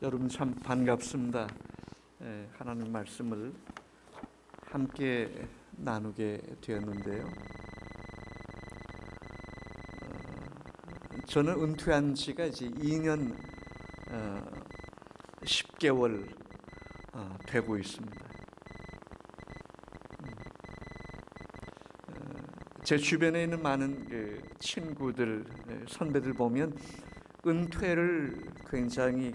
여러분 참 반갑습니다. 하나님 말씀을 함께 나누게 되었는데요. 저는 은퇴한 지가 이제 2년 10개월 되고 있습니다. 제 주변에 있는 많은 친구들, 선배들 보면 은퇴를 굉장히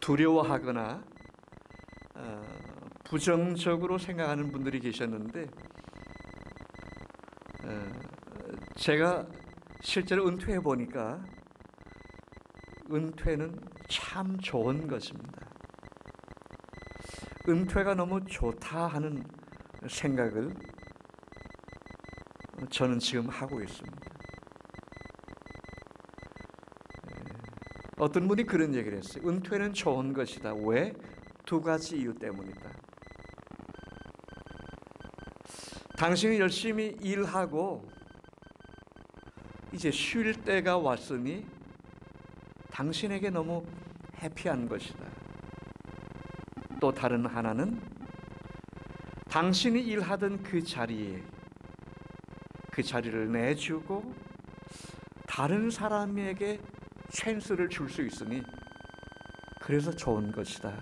두려워하거나 부정적으로 생각하는 분들이 계셨는데, 제가 실제로 은퇴해 보니까 은퇴는 참 좋은 것입니다. 은퇴가 너무 좋다 하는 생각을 저는 지금 하고 있습니다. 어떤 분이 그런 얘기를 했어요. 은퇴는 좋은 것이다. 왜? 두 가지 이유 때문이다. 당신이 열심히 일하고 이제 쉴 때가 왔으니 당신에게 너무 해피한 것이다. 또 다른 하나는 당신이 일하던 그 자리에 그 자리를 내주고 다른 사람에게 찬스를 줄 수 있으니 그래서 좋은 것이다.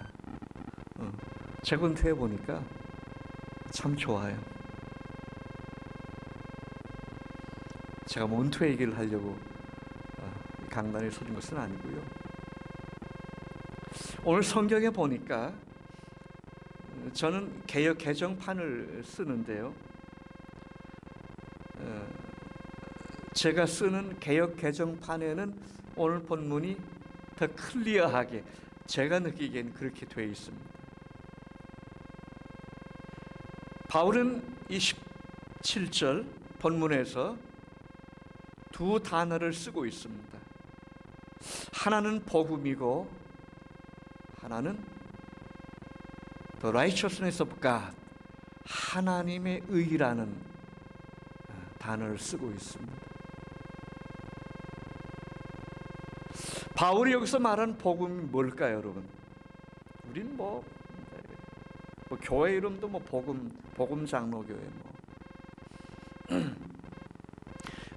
제가 은퇴해 보니까 참 좋아요. 제가 뭐 은퇴 얘기를 하려고 강단에 서린 것은 아니고요. 오늘 성경에 보니까 저는 개역 개정판을 쓰는데요. 제가 쓰는 개역 개정판에는 오늘 본문이 더 클리어하게 제가 느끼기에는 그렇게 되어 있습니다. 바울은 27절 본문에서 두 단어를 쓰고 있습니다. 하나는 복음이고 하나는 The righteousness of God, 하나님의 의라는 단어를 쓰고 있습니다. 바울이 여기서 말하는 복음이 뭘까요, 여러분? 우린 뭐 교회 이름도 뭐 복음 장로교회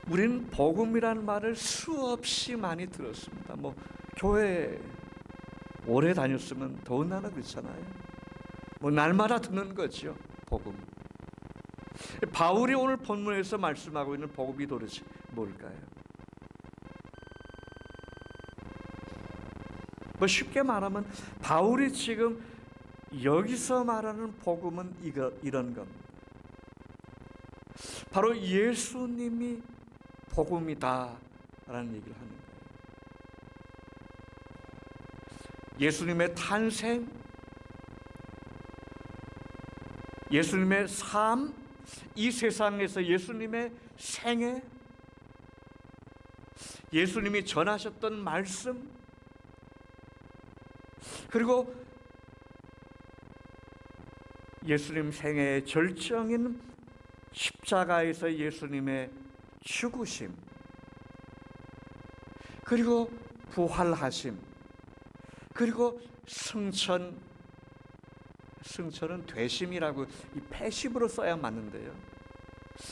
우리는 복음이라는 말을 수없이 많이 들었습니다. 뭐 교회 오래 다녔으면 더군다나 그렇잖아요. 뭐 날마다 듣는 거죠, 복음. 바울이 오늘 본문에서 말씀하고 있는 복음이 도대체 뭘까요? 뭐 쉽게 말하면 바울이 지금 여기서 말하는 복음은 이런 겁니다. 바로 예수님이 복음이다라는 얘기를 하는 거예요. 예수님의 탄생, 예수님의 삶, 이 세상에서 예수님의 생애, 예수님이 전하셨던 말씀, 그리고 예수님 생애의 절정인 십자가에서 예수님의 죽으심, 그리고 부활하심, 그리고 승천은 되심이라고 이 패시브로 써야 맞는데요.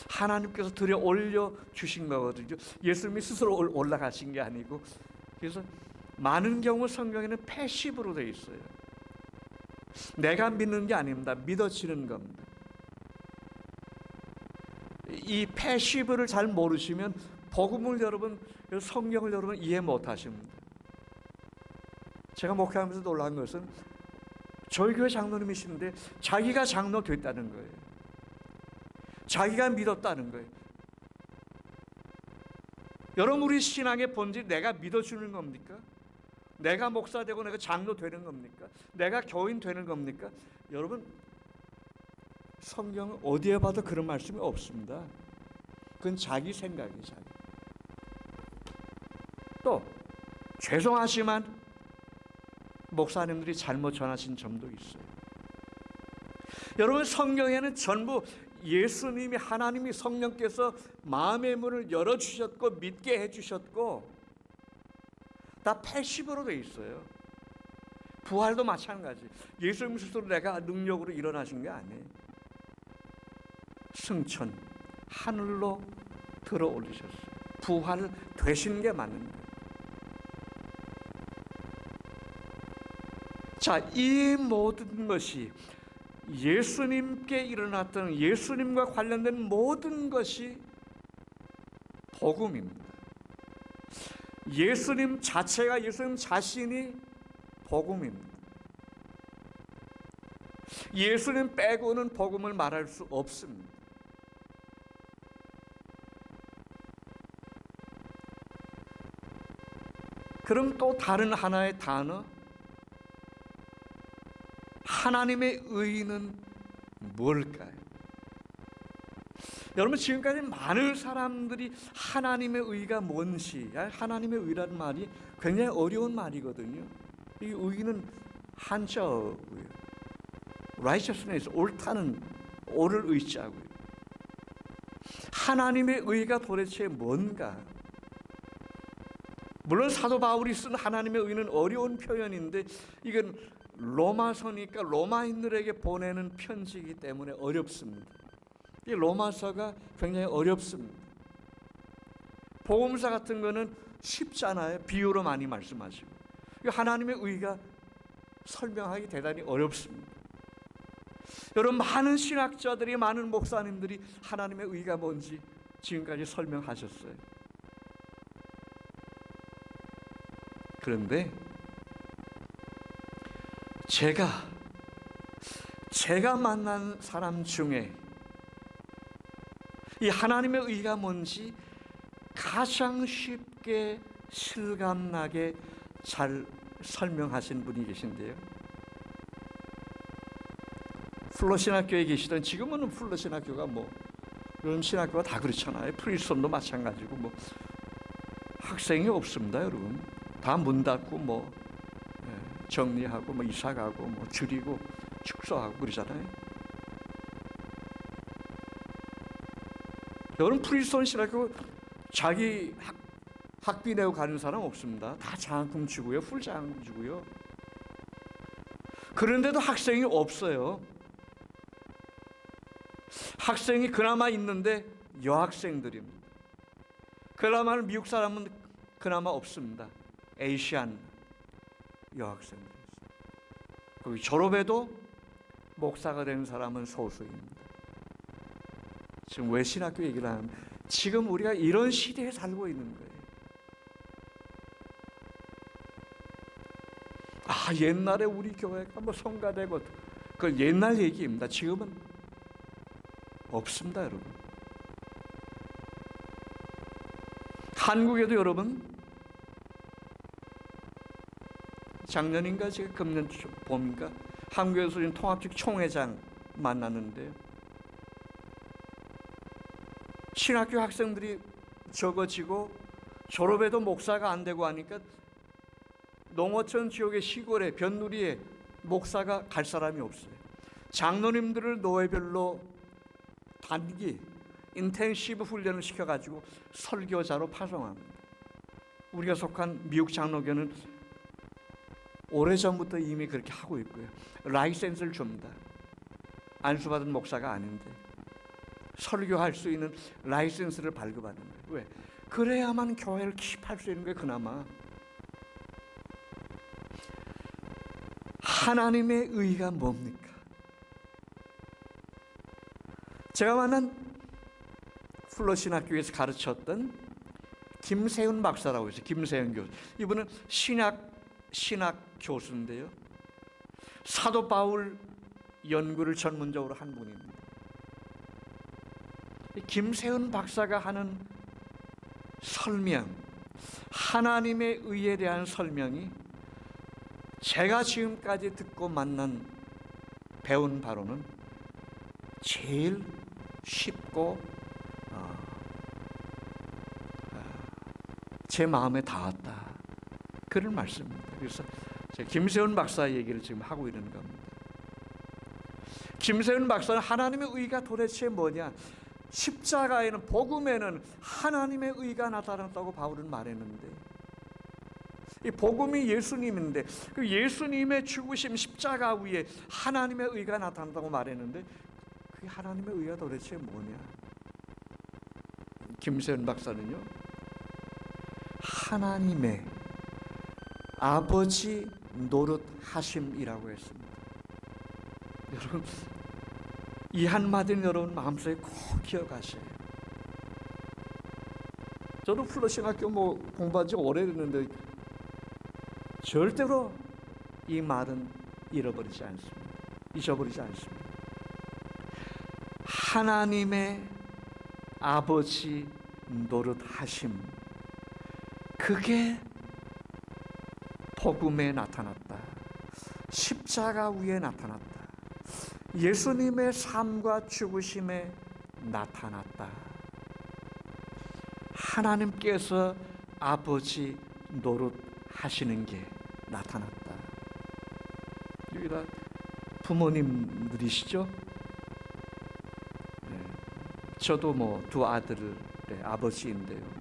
하나님께서 들여 올려 주신 거거든요. 예수님이 스스로 올라가신 게 아니고. 그래서 많은 경우 성경에는 패시브로 되어 있어요. 내가 믿는 게 아닙니다. 믿어지는 겁니다. 이 패시브를 잘 모르시면 복음을 여러분, 성경을 여러분 이해 못 하십니다. 제가 목회하면서 놀란 것은 저희 교회 장로님이신데 자기가 장로 됐다는 거예요. 자기가 믿었다는 거예요. 여러분, 우리 신앙의 본질, 내가 믿어주는 겁니까? 내가 목사 되고 내가 장로 되는 겁니까? 내가 교인 되는 겁니까? 여러분, 성경은 어디에 봐도 그런 말씀이 없습니다. 그건 자기 생각이에요, 자기. 또 죄송하지만 목사님들이 잘못 전하신 점도 있어요. 여러분, 성경에는 전부 예수님이, 하나님이, 성령께서 마음의 문을 열어주셨고 믿게 해주셨고 다 패시브로 돼 있어요. 부활도 마찬가지. 예수님 스스로 내가 능력으로 일어나신 게 아니에요. 승천, 하늘로 들어 올리셨어요. 부활 되신 게 맞는 거예요. 자, 이 모든 것이 예수님께 일어났던 예수님과 관련된 모든 것이 복음입니다. 예수님 자체가, 예수님 자신이 복음입니다. 예수님 빼고는 복음을 말할 수 없습니다. 그럼 또 다른 하나의 단어, 하나님의 의는 뭘까요? 여러분, 지금까지 많은 사람들이 하나님의 의가 뭔지, 하나님의 의라는 말이 굉장히 어려운 말이거든요. 이 의는 한자어고요. righteousness, 옳다는 옳을 의자고요. 하나님의 의가 도대체 뭔가? 물론 사도 바울이 쓴 하나님의 의는 어려운 표현인데 이건 로마서니까 로마인들에게 보내는 편지이기 때문에 어렵습니다. 이 로마서가 굉장히 어렵습니다. 복음서 같은 거는 쉽잖아요. 비유로 많이 말씀하시고. 하나님의 의가 설명하기 대단히 어렵습니다. 여러분, 많은 신학자들이, 많은 목사님들이 하나님의 의가 뭔지 지금까지 설명하셨어요. 그런데 제가 만난 사람 중에 이 하나님의 의가 뭔지 가장 쉽게 실감나게 잘 설명하신 분이 계신데요. 플러신학교에 계시던, 지금은 플러신학교가 요즘 신학교가 다 그렇잖아요. 프리스톤도 마찬가지고 학생이 없습니다, 여러분. 다 문 닫고 정리하고 이사 가고 줄이고 축소하고 그러잖아요. 여러분, 프리스톤 신학교 자기 학비 내고 가는 사람 없습니다. 다 장학금 주고요, 풀 장학금 주고요. 그런데도 학생이 없어요. 학생이 그나마 있는데 여학생들입니다. 그나마 미국 사람은 그나마 없습니다. 에이시안 여학생들. 거기 졸업해도 목사가 되는 사람은 소수입니다. 지금 왜 신학교 얘기를 하면 지금 우리가 이런 시대에 살고 있는 거예요. 옛날에 우리 교회가 성가되고, 그건 옛날 얘기입니다. 지금은 없습니다, 여러분. 한국에도 여러분, 작년인가 제가 금년 봄인가 한국에서 지금 통합직 총회장 만났는데요. 신학교 학생들이 적어지고 졸업해도 목사가 안 되고 하니까 농어촌 지역의 시골에 변누리에 목사가 갈 사람이 없어요. 장로님들을 노예별로 단기 인텐시브 훈련을 시켜가지고 설교자로 파송합니다. 우리가 속한 미국 장로교는 오래전부터 이미 그렇게 하고 있고요. 라이센스를 줍니다. 안수받은 목사가 아닌데 설교할 수 있는 라이센스를 발급하는 거예요. 왜? 그래야만 교회를 킵할 수 있는 거예요. 그나마. 하나님의 의가 뭡니까? 제가 만난 플러신학교에서 가르쳤던 김세훈 박사라고 해서 김세훈 교수. 이분은 신학 교수인데요. 사도 바울 연구를 전문적으로 한 분입니다. 김세훈 박사가 하는 설명, 하나님의 의에 대한 설명이 제가 지금까지 듣고 배운 바로는 제일 쉽고 제 마음에 닿았다. 그런 말씀입니다. 그래서 제가 김세훈 박사 얘기를 지금 하고 있는 겁니다. 김세훈 박사는 하나님의 의가 도대체 뭐냐? 십자가에는, 복음에는 하나님의 의가 나타났다고 바울은 말했는데 이 복음이 예수님인데 그 예수님의 죽으심 십자가 위에 하나님의 의가 나타난다고 말했는데 그게 하나님의 의가 도대체 뭐냐? 김세현 박사는요, 하나님의 아버지 노릇하심이라고 했습니다. 여러분, 이 한마디는 여러분 마음속에 꼭 기억하셔야 해요. 저도 플러싱 학교 공부한 지 오래됐는데 절대로 이 말은 잊어버리지 않습니다. 하나님의 아버지 노릇하심, 그게 복음에 나타났다. 십자가 위에 나타났다. 예수님의 삶과 죽으심에 나타났다. 하나님께서 아버지 노릇하시는 게 나타났다. 여기다 부모님들이시죠? 네. 저도 두 아들의 아버지인데요.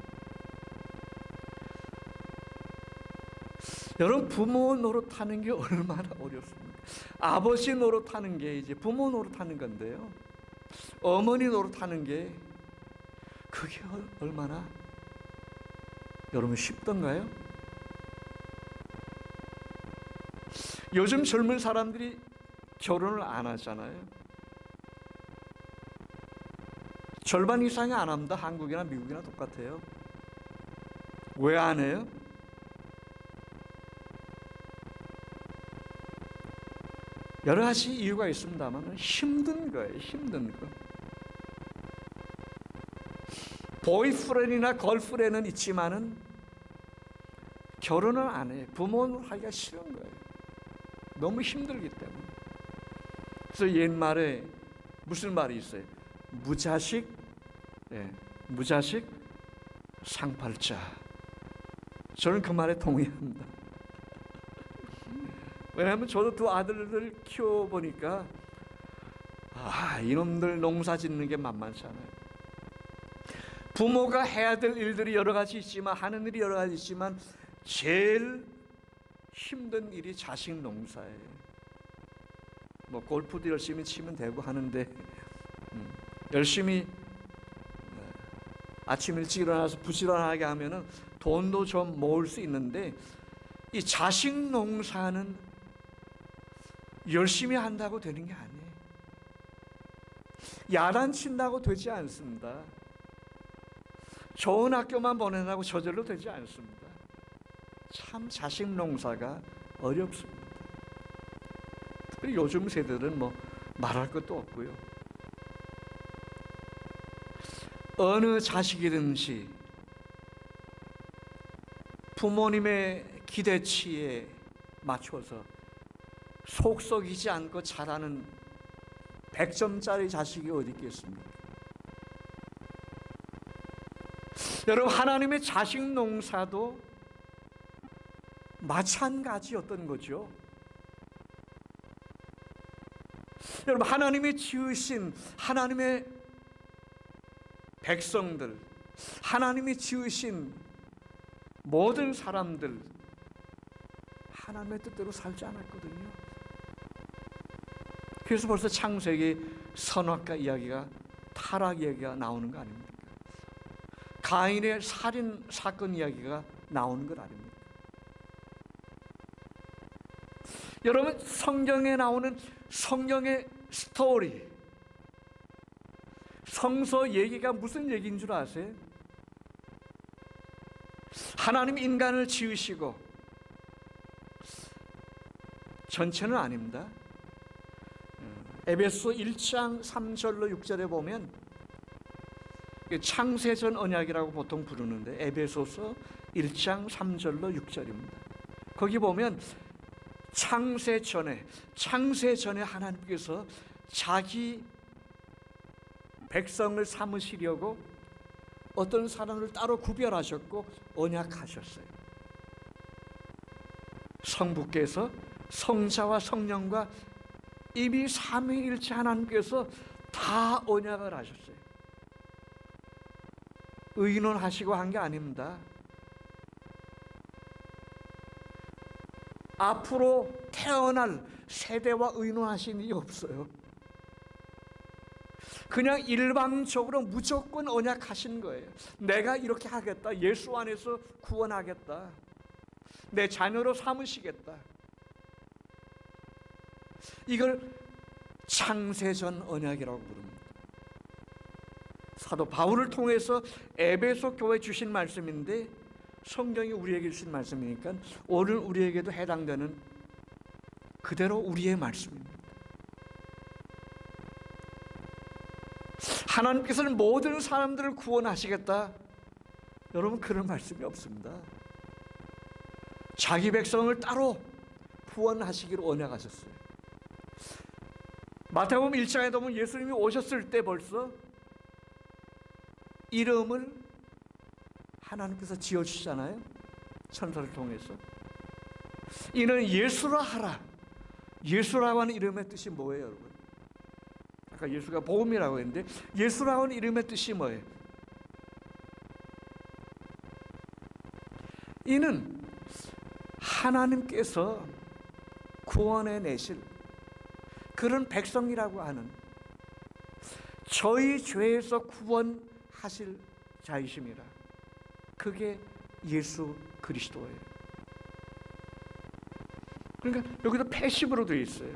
여러분, 부모 노릇하는 게 얼마나 어렵습니까? 아버지 노릇하는 게 이제 부모 노릇하는 건데요. 어머니 노릇하는 게 그게 얼마나 여러분 쉽던가요? 요즘 젊은 사람들이 결혼을 안 하잖아요. 절반 이상이 안 합니다. 한국이나 미국이나 똑같아요. 왜 안 해요? 여러 가지 이유가 있습니다만 힘든 거예요. 힘든 거. 보이프렌드나 걸프렌드는 있지만은 결혼을 안 해요. 부모는 하기가 싫은 거예요. 너무 힘들기 때문에. 그래서 옛말에 무슨 말이 있어요? 무자식 상팔자. 저는 그 말에 동의합니다. 왜냐하면 저도 두 아들을 키워보니까 이놈들 농사 짓는 게 만만찮아요. 부모가 해야 될 일들이 여러 가지 있지만, 하는 일이 여러 가지 있지만 제일 힘든 일이 자식 농사예요. 골프도 열심히 치면 되고 하는데 열심히 아침 일찍 일어나서 부지런하게 하면은 돈도 좀 모을 수 있는데, 이 자식 농사는 열심히 한다고 되는 게 아니에요. 야단친다고 되지 않습니다. 좋은 학교만 보내라고 저절로 되지 않습니다. 참 자식 농사가 어렵습니다. 특히 요즘 세대들은 말할 것도 없고요. 어느 자식이든지 부모님의 기대치에 맞춰서 속썩이지 않고 자라는 100점짜리 자식이 어디 있겠습니까? 여러분, 하나님의 자식 농사도 마찬가지였던 거죠. 여러분, 하나님이 지으신 하나님의 백성들, 하나님이 지으신 모든 사람들, 하나님의 뜻대로 살지 않았거든요. 그래서 벌써 창세기 선악과 이야기가, 타락 이야기가 나오는 거 아닙니까? 가인의 살인 사건 이야기가 나오는 것 아닙니까? 여러분, 성경에 나오는 성경의 스토리, 성서 얘기가 무슨 얘기인 줄 아세요? 하나님 인간을 지으시고, 전체는 아닙니다. 에베소 1장 3절로 6절에 보면 창세전 언약이라고 보통 부르는데, 에베소서 1장 3절로 6절입니다. 거기 보면 창세 전에 하나님께서 자기 백성을 삼으시려고 어떤 사람을 따로 구별하셨고 언약하셨어요. 성부께서 성자와 성령과 이미 삼위일체 하나님께서 다 언약을 하셨어요. 의논하시고 한 게 아닙니다. 앞으로 태어날 세대와 의논하신 일이 없어요. 그냥 일방적으로 무조건 언약하신 거예요. 내가 이렇게 하겠다. 예수 안에서 구원하겠다. 내 자녀로 삼으시겠다. 이걸 창세전 언약이라고 부릅니다. 사도 바울을 통해서 에베소 교회에 주신 말씀인데 성경이 우리에게 주신 말씀이니까 오늘 우리에게도 해당되는 그대로 우리의 말씀입니다. 하나님께서는 모든 사람들을 구원하시겠다. 여러분, 그런 말씀이 없습니다. 자기 백성을 따로 구원하시기로 언약하셨어요. 마태복음 1장에 보면 예수님이 오셨을 때 벌써 이름을 하나님께서 지어주시잖아요. 천사를 통해서. 이는 예수라 하라. 예수라고 하는 이름의 뜻이 뭐예요, 여러분? 아까 예수가 복음이라고 했는데 예수라고 하는 이름의 뜻이 뭐예요? 이는 하나님께서 구원해 내실 그런 백성이라고 하는, 저희 죄에서 구원하실 자이심이라. 그게 예수 그리스도예요. 그러니까 여기도 패시브로 되어 있어요.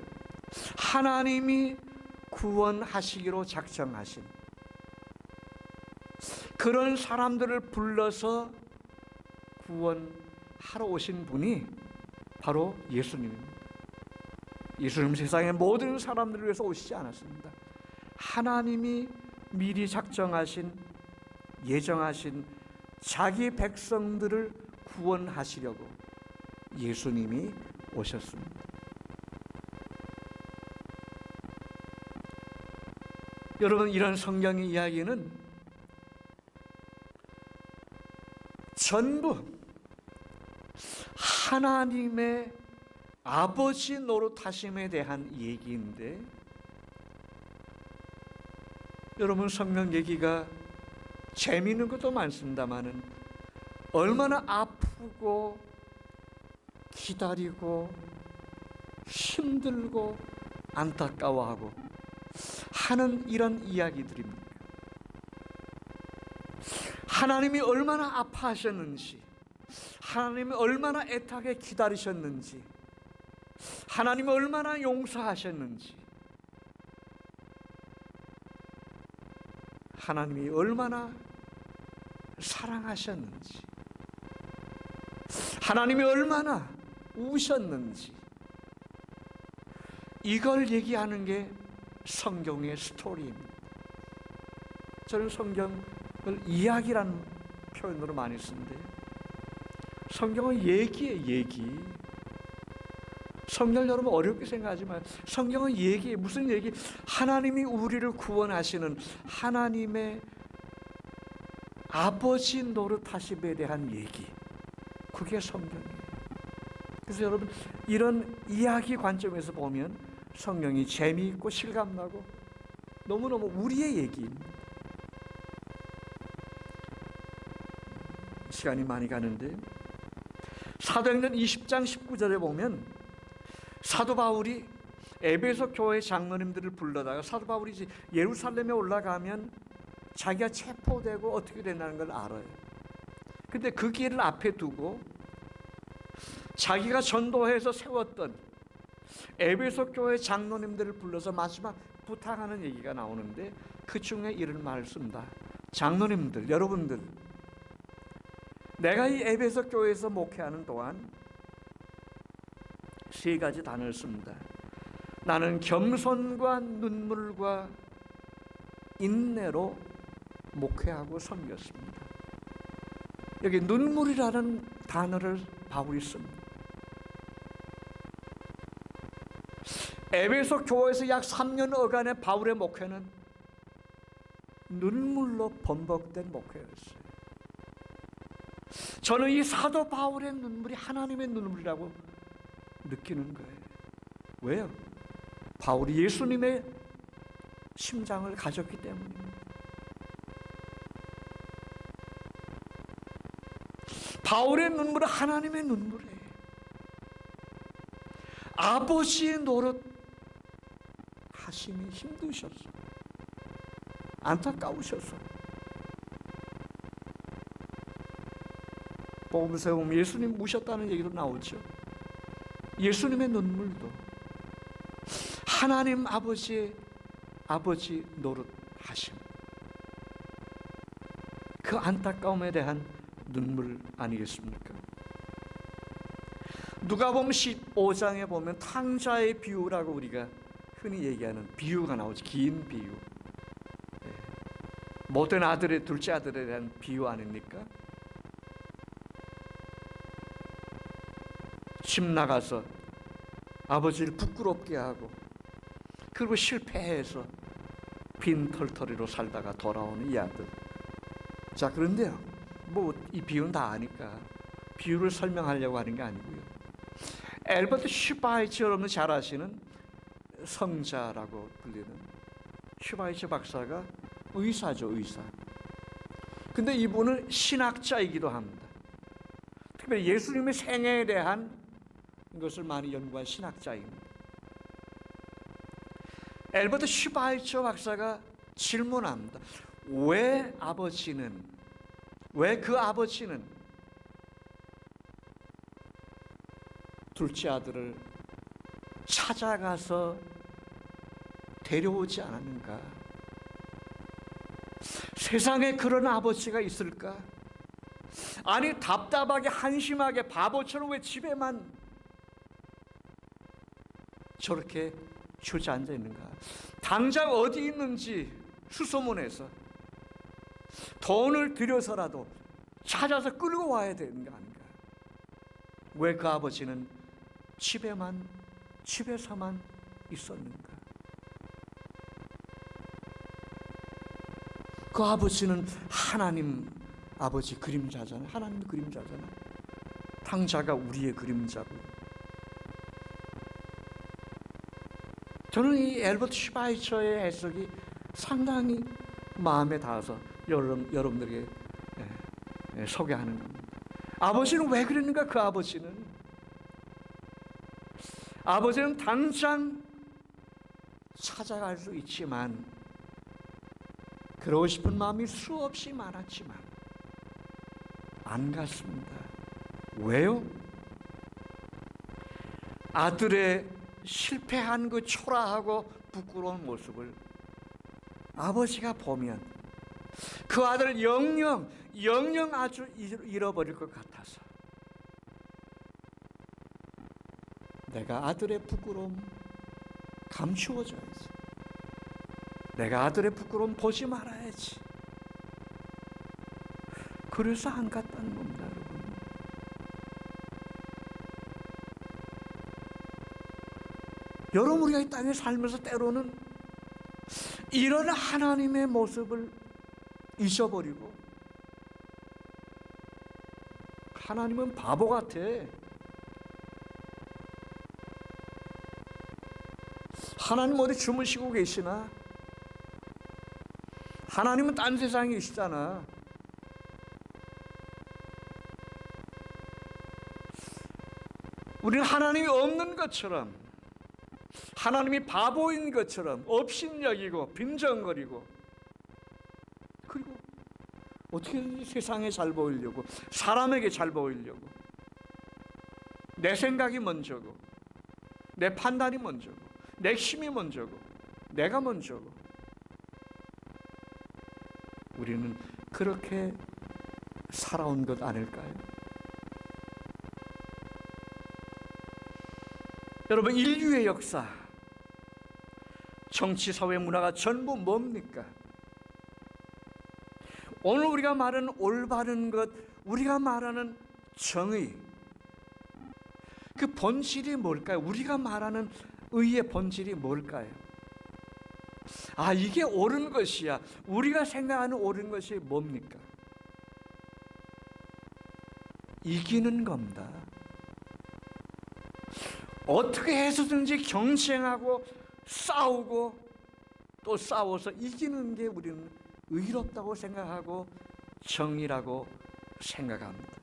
하나님이 구원하시기로 작정하신 그런 사람들을 불러서 구원하러 오신 분이 바로 예수님입니다. 예수님 세상의 모든 사람들을 위해서 오시지 않았습니다. 하나님이 미리 작정하신, 예정하신 자기 백성들을 구원하시려고 예수님이 오셨습니다. 여러분, 이런 성경의 이야기는 전부 하나님의 아버지 노릇하심에 대한 얘기인데, 여러분, 성경 얘기가 재미있는 것도 많습니다만은 얼마나 아프고 기다리고 힘들고 안타까워하고 하는 이런 이야기들입니다. 하나님이 얼마나 아파하셨는지, 하나님이 얼마나 애타게 기다리셨는지, 하나님이 얼마나 용서하셨는지, 하나님이 얼마나 사랑하셨는지, 하나님이 얼마나 우셨는지, 이걸 얘기하는 게 성경의 스토리입니다. 저는 성경을 이야기라는 표현으로 많이 쓰는데, 성경은 얘기예요, 얘기. 성경 여러분 어렵게 생각하지 마요. 성경은 얘기예요. 무슨 얘기? 하나님이 우리를 구원하시는 하나님의 아버지 노릇하심에 대한 얘기. 그게 성경이에요. 그래서 여러분, 이런 이야기 관점에서 보면 성경이 재미있고 실감나고 너무너무 우리의 얘기입니다. 시간이 많이 가는데 사도행전 20장 19절에 보면 사도 바울이 에베소 교회 장로님들을 불러다가, 사도 바울이 이제 예루살렘에 올라가면 자기가 체포되고 어떻게 된다는 걸 알아요. 근데 그 길을 앞에 두고 자기가 전도해서 세웠던 에베소 교회 장로님들을 불러서 마지막 부탁하는 얘기가 나오는데 그 중에 이런 말을 씁니다. 장로님들, 여러분들, 내가 이 에베소 교회에서 목회하는 동안 세 가지 단어를 씁니다. 나는 겸손과 눈물과 인내로 목회하고 섬겼습니다. 여기 눈물이라는 단어를 바울이 씁니다. 에베소 교회에서 약 3년 어간의 바울의 목회는 눈물로 범벅된 목회였어요. 저는 이 사도 바울의 눈물이 하나님의 눈물이라고 느끼는 거예요. 왜요? 바울이 예수님의 심장을 가졌기 때문입니다. 바울의 눈물은 하나님의 눈물이에요. 아버지의 노릇 하심이 힘드셨어. 안타까우셨어. 복음서에 보면 예수님 우셨다는 얘기도 나오죠. 예수님의 눈물도 하나님 아버지 노릇 하심, 그 안타까움에 대한 눈물 아니겠습니까? 누가복음 15장에 보면 탕자의 비유라고 우리가 흔히 얘기하는 비유가 나오죠. 긴 비유. 못된 아들의 둘째 아들에 대한 비유 아닙니까? 집 나가서 아버지를 부끄럽게 하고 그리고 실패해서 빈 털터리로 살다가 돌아오는 이 아들. 자, 그런데요, 뭐 이 비유는 다 아니까 비유를 설명하려고 하는 게 아니고요. 엘버트 슈바이처 여러분 잘 아시는 성자라고 불리는 슈바이처 박사가 의사죠, 의사. 근데 이분은 신학자이기도 합니다. 특별히 예수님의 생애에 대한 것을 많이 연구한 신학자입니다. 엘버트 슈바이처 박사가 질문합니다. 왜 그 아버지는 둘째 아들을 찾아가서 데려오지 않았는가? 세상에 그런 아버지가 있을까? 아니, 답답하게 한심하게 바보처럼 왜 집에만 저렇게 주저앉아 있는가? 당장 어디 있는지 수소문해서 돈을 들여서라도 찾아서 끌고 와야 되는 거 아닌가? 왜 그 아버지는 집에서만 있었는가? 그 아버지는 하나님 아버지 그림자잖아요. 하나님 그림자잖아요. 탕자가 우리의 그림자고요. 저는 이 엘버트 슈바이처의 해석이 상당히 마음에 닿아서 여러분들에게 소개하는 겁니다. 아버지는 왜 그랬는가? 그 아버지는 당장 찾아갈 수 있지만 그러고 싶은 마음이 수없이 많았지만 안 갔습니다. 왜요? 아들의 실패한 그 초라하고 부끄러운 모습을 아버지가 보면 그 아들을 영영 아주 잃어버릴 것 같아서 내가 아들의 부끄러움 감추어줘야지. 내가 아들의 부끄러움 보지 말아야지. 그래서 안 갔다는 겁니다, 여러분. 여러분, 우리가 이 땅에 살면서 때로는 이런 하나님의 모습을 잊어버리고 하나님은 바보 같아. 하나님 어디 주무시고 계시나? 하나님은 딴 세상에 계시잖아. 우리는 하나님이 없는 것처럼, 하나님이 바보인 것처럼 업신여기고 빈정거리고, 그리고 어떻게든지 세상에 잘 보이려고, 사람에게 잘 보이려고, 내 생각이 먼저고, 내 판단이 먼저고, 내 힘이 먼저고, 내가 먼저고. 우리는 그렇게 살아온 것 아닐까요? 여러분, 인류의 역사, 정치, 사회, 문화가 전부 뭡니까? 오늘 우리가 말하는 올바른 것, 우리가 말하는 정의, 그 본질이 뭘까요? 우리가 말하는 의의 본질이 뭘까요? 아, 이게 옳은 것이야. 우리가 생각하는 옳은 것이 뭡니까? 이기는 겁니다. 어떻게 해서든지 경쟁하고 싸우고 또 싸워서 이기는 게 우리는 의롭다고 생각하고 정의라고 생각합니다.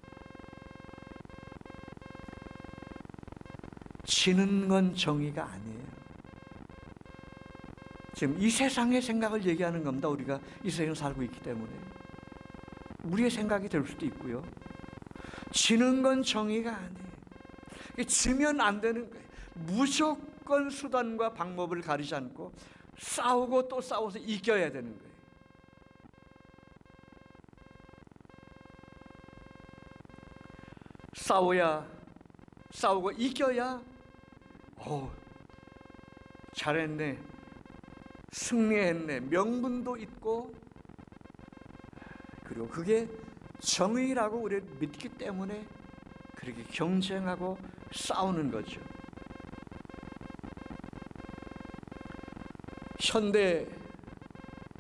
지는 건 정의가 아니에요. 지금 이 세상의 생각을 얘기하는 겁니다. 우리가 이 세상에 살고 있기 때문에. 우리의 생각이 될 수도 있고요. 지는 건 정의가 아니에요. 지면 안 되는 거예요. 무조건 수단과 방법을 가리지 않고 싸우고 또 싸워서 이겨야 되는 거예요. 싸우고 이겨야 잘했네, 승리했네, 명분도 있고, 그리고 그게 정의라고 우리가 믿기 때문에 그렇게 경쟁하고 싸우는 거죠. 현대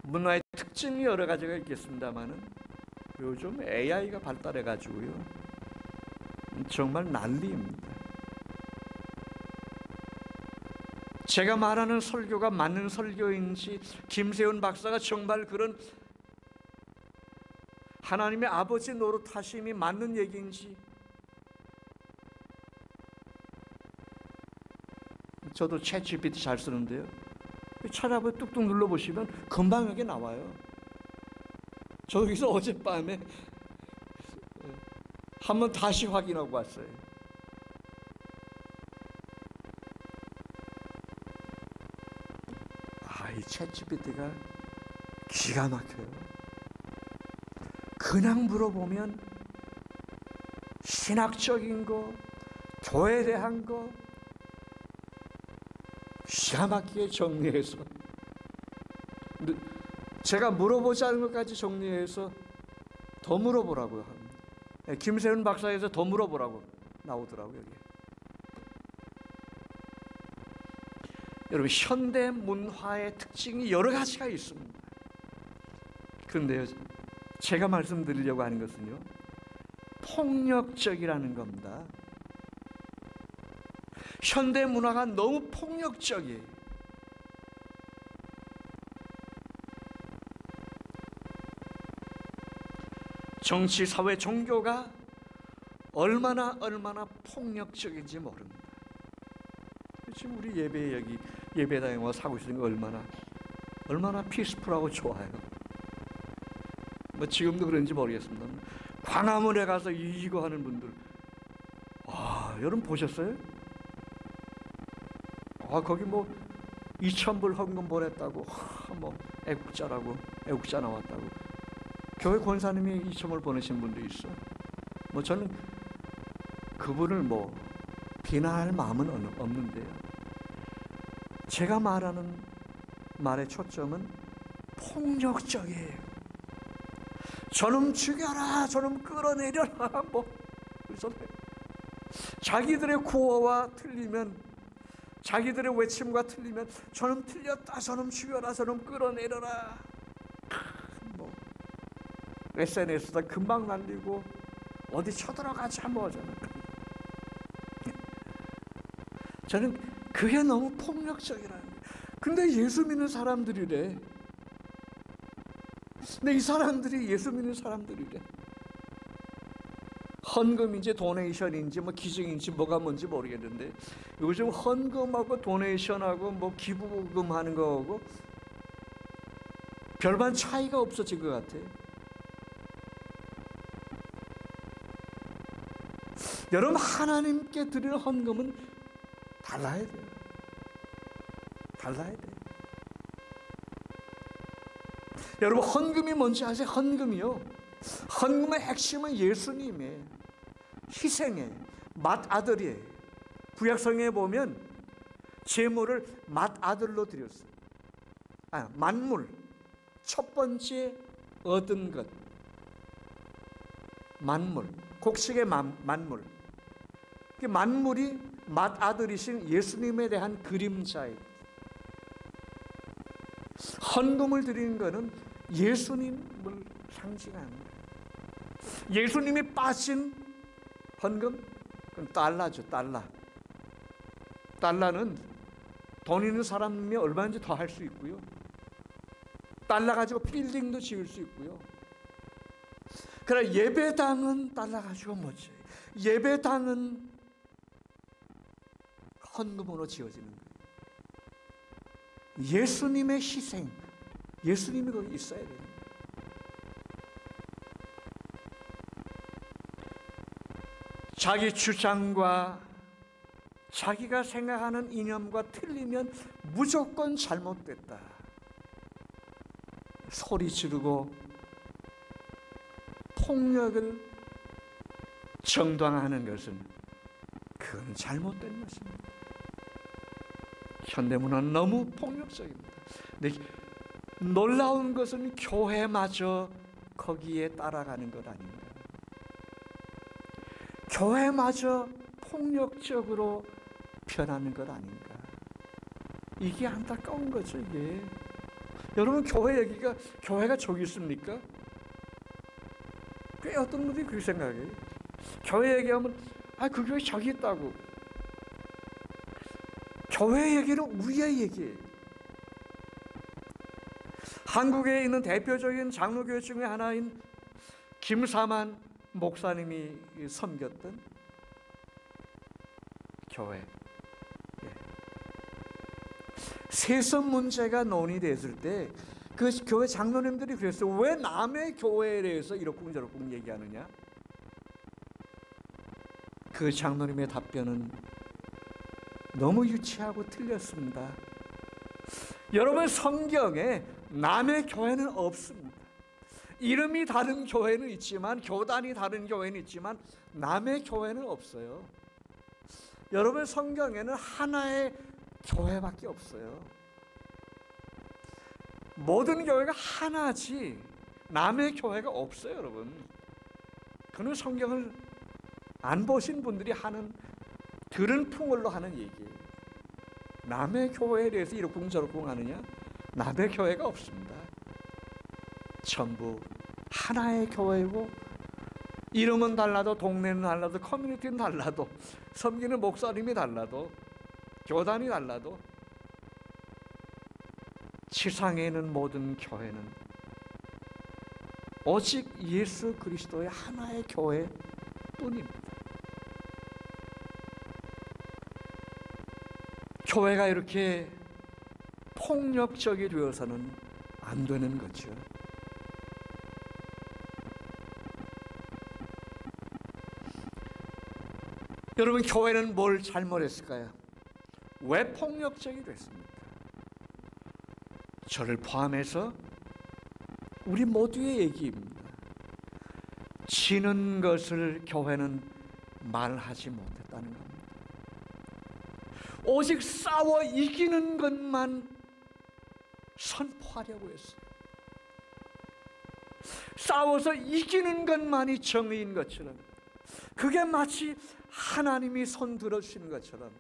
문화의 특징이 여러 가지가 있겠습니다만은 요즘 AI가 발달해 가지고요, 정말 난리입니다. 제가 말하는 설교가 맞는 설교인지, 김세훈 박사가 정말 그런 하나님의 아버지 노릇하심이 맞는 얘기인지, 저도 챗GPT 잘 쓰는데요, 찾아보고 뚝뚝 눌러보시면 금방 여기 나와요. 저 여기서 어젯밤에 한번 다시 확인하고 왔어요. 이 챗GPT가 기가 막혀요. 그냥 물어보면 신학적인 거, 교회에 대한 거 기가 막히게 정리해서, 제가 물어보지 않은 것까지 정리해서 더 물어보라고요. 김세훈 박사에서 더 물어보라고 나오더라고요. 여기. 여러분, 현대 문화의 특징이 여러 가지가 있습니다. 그런데요, 제가 말씀드리려고 하는 것은요, 폭력적이라는 겁니다. 현대 문화가 너무 폭력적이에요. 정치, 사회, 종교가 얼마나 폭력적인지 모릅니다. 지금 우리 예배당에 와서 하고 있는 거 얼마나 피스풀하고 좋아요. 뭐 지금도 그런지 모르겠습니다. 광화문에 가서 이거 하는 분들, 여러분 보셨어요? 거기 뭐 2,000불 헌금 보냈다고, 뭐 애국자 나왔다고. 교회 권사님이 2,000불 보내신 분도 있어. 뭐 저는 그분을 뭐 비난할 마음은 없는데요, 제가 말하는 말의 초점은 폭력적이에요. 저놈 죽여라, 저놈 끌어내려라, 뭐 그래서 자기들의 구호와 틀리면, 자기들의 외침과 틀리면 저놈 틀렸다, 저놈 죽여라, 저놈 끌어내려라, 뭐 SNS에다 금방 날리고 어디 쳐들어가자 뭐 하잖아. 저는 그게 너무 폭력적이라는 거예요. 근데 예수 믿는 사람들이래. 근데 이 사람들이 예수 믿는 사람들이래. 헌금인지 도네이션인지 뭐 기증인지 뭐가 뭔지 모르겠는데, 요즘 헌금하고 도네이션하고 뭐 기부금 하는 거하고 별반 차이가 없어진 것 같아요. 여러분, 하나님께 드리는 헌금은 달라야 돼요. 달라야 돼요. 여러분, 헌금이 뭔지 아세요? 헌금이요, 헌금의 핵심은 예수님의 희생의 맏아들이에요. 구약성경에 보면 제물을 맏아들로 드렸어요. 만물, 첫 번째 얻은 것, 만물, 곡식의 만물. 만물이 맏아들이신 예수님에 대한 그림자예요. 헌금을 드리는 것은 예수님을 상징하는 거예요. 예수님이 빠진 헌금, 그건 달러죠, 달러. 달러는 돈 있는 사람이 얼마든지 더 할 수 있고요, 달러 가지고 빌딩도 지을 수 있고요. 그러나 예배당은 달러 가지고 뭐지? 예배당은 헌금으로 지어지는 거예요. 예수님의 희생, 예수님이 거기 있어야 돼요. 자기 주장과 자기가 생각하는 이념과 틀리면 무조건 잘못됐다 소리 지르고 폭력을 정당화하는 것은 그건 잘못된 것입니다. 현대문화는 너무 폭력적입니다. 근데 놀라운 것은 교회마저 거기에 따라가는 것 아닌가. 교회마저 폭력적으로 변하는 것 아닌가. 이게 안타까운 거죠, 이게. 여러분, 교회가 저기 있습니까? 꽤 어떤 분들이 그렇게 생각해요. 교회 얘기하면, 그 교회 저기 있다고. 교회 얘기는 우리의 얘기예요. 한국에 있는 대표적인 장로교회 중에 하나인 김사만 목사님이 섬겼던 교회. 세습 문제가 논의됐을 때 그 교회 장로님들이 그랬어요. 왜 남의 교회에 대해서 이렇쿵저렇쿵 얘기하느냐? 그 장로님의 답변은 너무 유치하고 틀렸습니다. 여러분, 성경에 남의 교회는 없습니다. 이름이 다른 교회는 있지만, 교단이 다른 교회는 있지만 남의 교회는 없어요. 여러분, 성경에는 하나의 교회밖에 없어요. 모든 교회가 하나지 남의 교회가 없어요, 여러분. 그는 성경을 안 보신 분들이 들은 풍월로 하는 얘기예요. 남의 교회에 대해서 이러쿵저러쿵 하느냐? 남의 교회가 없습니다. 전부 하나의 교회고, 이름은 달라도, 동네는 달라도, 커뮤니티는 달라도, 섬기는 목사님이 달라도, 교단이 달라도, 지상에 있는 모든 교회는 오직 예수 그리스도의 하나의 교회뿐입니다. 교회가 이렇게 폭력적이 되어서는 안 되는 거죠. 여러분, 교회는 뭘 잘못했을까요? 왜 폭력적이 됐습니까? 저를 포함해서 우리 모두의 얘기입니다. 지는 것을 교회는 말하지 못했다는 겁니다. 오직 싸워 이기는 것만 선포하려고 했어요. 싸워서 이기는 것만이 정의인 것처럼, 그게 마치 하나님이 손 들어주시는 것처럼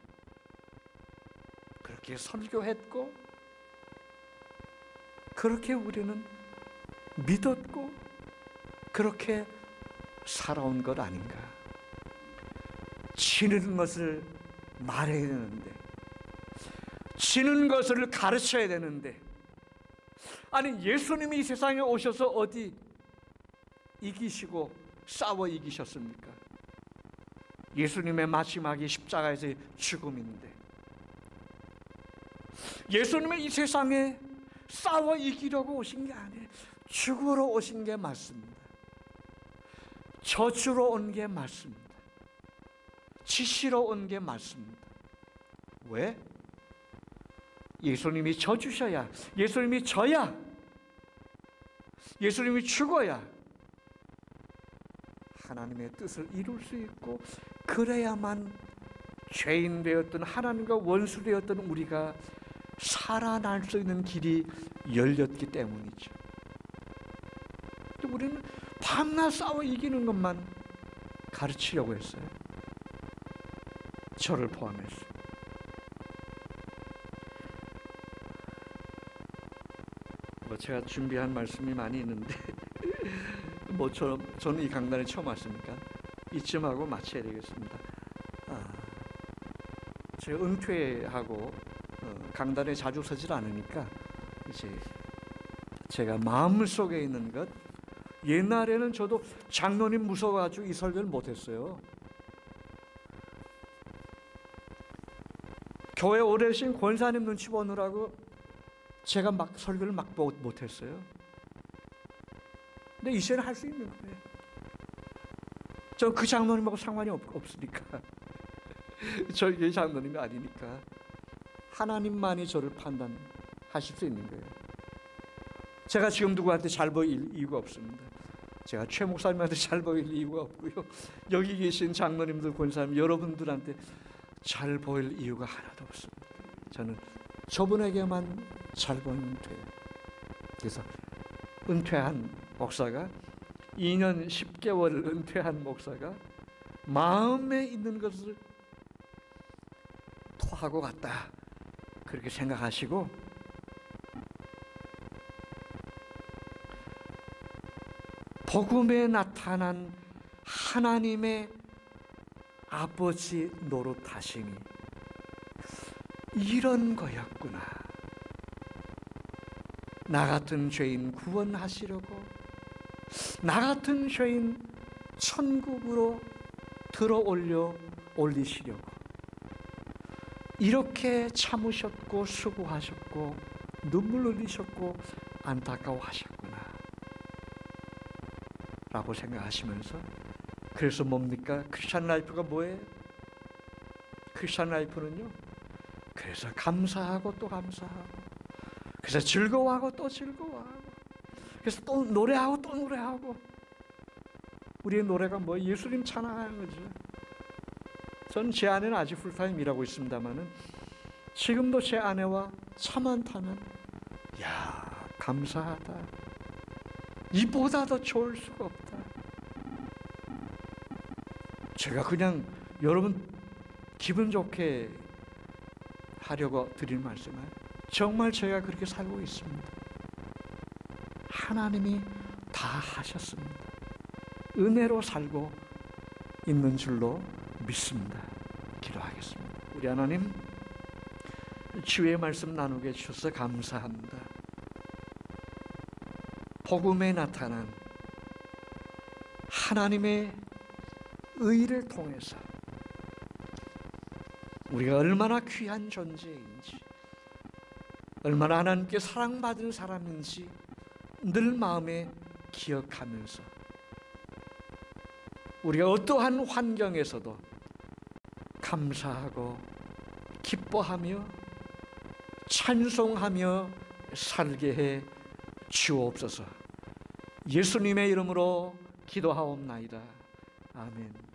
그렇게 설교했고, 그렇게 우리는 믿었고, 그렇게 살아온 것 아닌가. 지는 것을 말해야 되는데, 지는 것을 가르쳐야 되는데, 아니, 예수님이 이 세상에 오셔서 어디 이기시고 싸워 이기셨습니까? 예수님의 마지막이 십자가에서의 죽음인데, 예수님은 이 세상에 싸워 이기려고 오신 게 아니에요. 죽으러 오신 게 맞습니다. 저주로 온 게 맞습니다. 지시로 온 게 맞습니다. 왜? 예수님이 져주셔야, 예수님이 져야, 예수님이 죽어야 하나님의 뜻을 이룰 수 있고, 그래야만 죄인 되었던, 하나님과 원수 되었던 우리가 살아날 수 있는 길이 열렸기 때문이죠. 우리는 밤낮 싸워 이기는 것만 가르치려고 했어요. 저를 포함해서. 제가 준비한 말씀이 많이 있는데 저는 이 강단에 처음 왔으니까 이쯤 하고 마쳐야 되겠습니다. 제가 은퇴하고 강단에 자주 서질 않으니까 이제 제가 마음속에 있는 것, 옛날에는 저도 장로님 무서워가지고 이 설교를 못했어요. 교회 오래 계신 권사님 눈치 보느라고 제가 막 설교를 막 못했어요. 근데 이제는 할 수 있는 거예요. 저 그 장로님하고 상관이 없으니까. 저희 장로님이 아니니까. 하나님만이 저를 판단하실 수 있는 거예요. 제가 지금 누구한테 잘 보일 이유가 없습니다. 제가 최 목사님한테 잘 보일 이유가 없고요. 여기 계신 장로님들, 권사님 여러분들한테 잘 보일 이유가 하나도 없습니다. 저는 저분에게만 잘 보이면 돼요. 그래서 은퇴한 목사가 2년 10개월 은퇴한 목사가 마음에 있는 것을 토하고 갔다, 그렇게 생각하시고 복음에 나타난 하나님의 아버지 노릇하심이 이런 거였구나. 나 같은 죄인 구원하시려고, 나 같은 죄인 천국으로 올리시려고 이렇게 참으셨고 수고하셨고 눈물 흘리셨고 안타까워하셨구나 라고 생각하시면서, 그래서 뭡니까? 크리스찬 라이프가 뭐예요? 크리스찬 라이프는요, 그래서 감사하고 또 감사하고, 그래서 즐거워하고 또 즐거워하고, 그래서 또 노래하고 또 노래하고. 우리의 노래가 뭐 예수님 찬양하는 거죠. 전 제 아내는 아직 풀타임 일하고 있습니다만은 지금도 제 아내와 차만 타면 야, 감사하다, 이보다 더 좋을 수가 없다. 제가 그냥 여러분 기분 좋게 하려고 드리는 말씀은 정말 제가 그렇게 살고 있습니다. 하나님이 다 하셨습니다. 은혜로 살고 있는 줄로 믿습니다. 기도하겠습니다. 우리 하나님, 주의 말씀 나누게 해주셔서 감사합니다. 복음에 나타난 하나님의 의를 통해서 우리가 얼마나 귀한 존재인지, 얼마나 하나님께 사랑받은 사람인지 늘 마음에 기억하면서 우리가 어떠한 환경에서도 감사하고 기뻐하며 찬송하며 살게 해 주옵소서. 예수님의 이름으로 기도하옵나이다. 아멘.